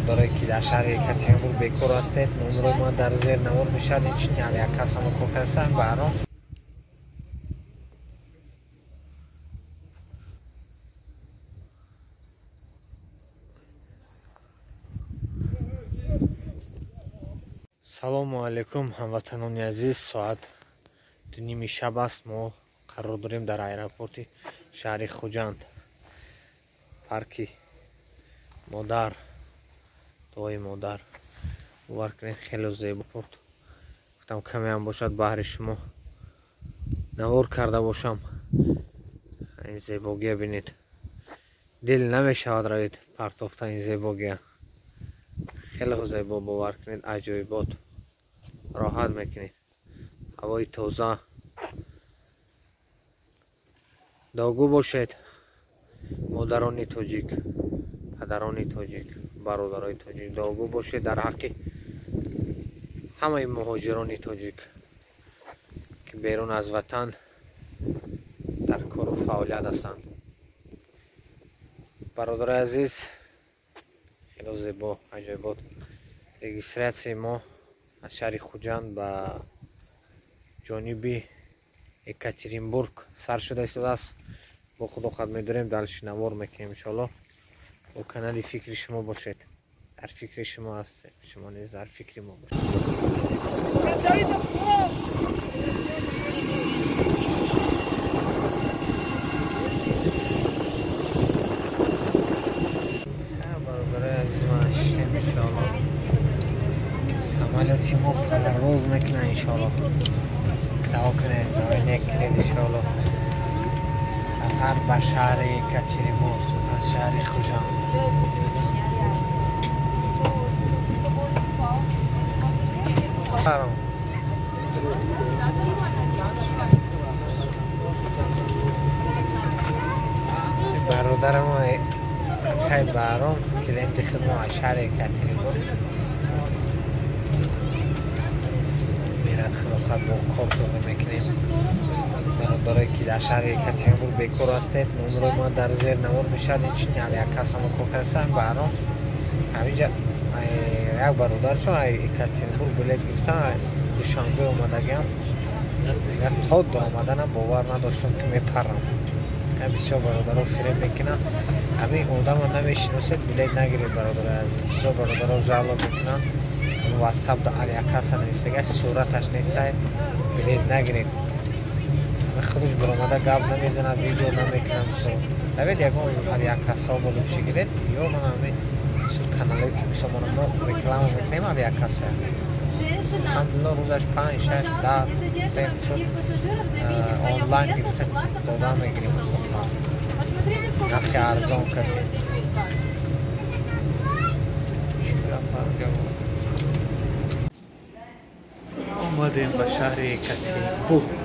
برادرایی که در شهر یکاترینبورگ بکار هستید، نمره ما در زیر نمود میشد. این چی یک کس هم کار کردن برام. салому алейкум ҳамватанони азиз, соат 2:30 шаб аст. мо қарор дорем дар аэропорти шаҳри Хуҷанд, парки модар, дуои модар. бовар кунед хеле зебо порт. гуфтам каме ҳам бошад баҳри шумо навор карда бошам. ин зебогия бинед, дил намешавад равед партофта ин зебогия. хеле зебо, бовар кунед, аҷоибот, роҳат мекунед, ҳавои тоза. догу бошед модарони тоҷик, падарони тоҷик, бародарои тоҷик, догу бошед дар ҳаққи ҳамаи муҳоҷирони тоҷик ки берун аз ватан дар кору фаъолият ҳастанд. бародарои азиз, хеле зебо, аҷоибот. регистратсияи мо аз шаҳри Хуҷанд ба ҷониби Екатеринбург сар шуда истодааст. бо худо қадр медорем, далши навор мекунем иншоалло. бо канали фикри шумо бошед. дар фикри шумо ҳастем, шумо низ дар фикри мо бошед. бародарои азиз, ма шидем иншоалло. самолёти мо парвоз мекунад иншоалло. дуо кунед, дуои кунед иншоалло. сафар ба шаҳри Екатеринбург аз шаҳри Хуҷанд. برادر ما خیلی برام کلینت خدمت از شهر یکاترینبورگ میرد خداخت با کارت رو میکنیم. برادرایی که در شهر یکاترینبورگ بکار هستید، نمره ما در زیر نمود میشد. این چی یک کس هم کار کردن برام. همینجا یک برادر چون یکاترینبورگ بلیط گرفتن، دوشنبه اومدگم، یک تا آمدنم باور نداشتم که میپرم. بسیار برادرها فریب میکنن. همین آدم ها نمیشناسید، بلیط نگیرید برادر. بسیار برادرها جعل میکنن. واتساپ در یک کس نیستگه، صورتش نیسته، بلیط نگیرید. خودش برآمده گپ نمیزند، ویدیو نمیکنم. دوید یک کس ها بلو بشگیرید یا من همین کانالی که بسیار ما ریکلام میکنیم هم یک کس هست. الحمدلله روزش 5 6 10 آنلاین گرفته دادن میگیریم. نرخ ارزان کردیم. آمدیم به شهر یکاترینبورگ.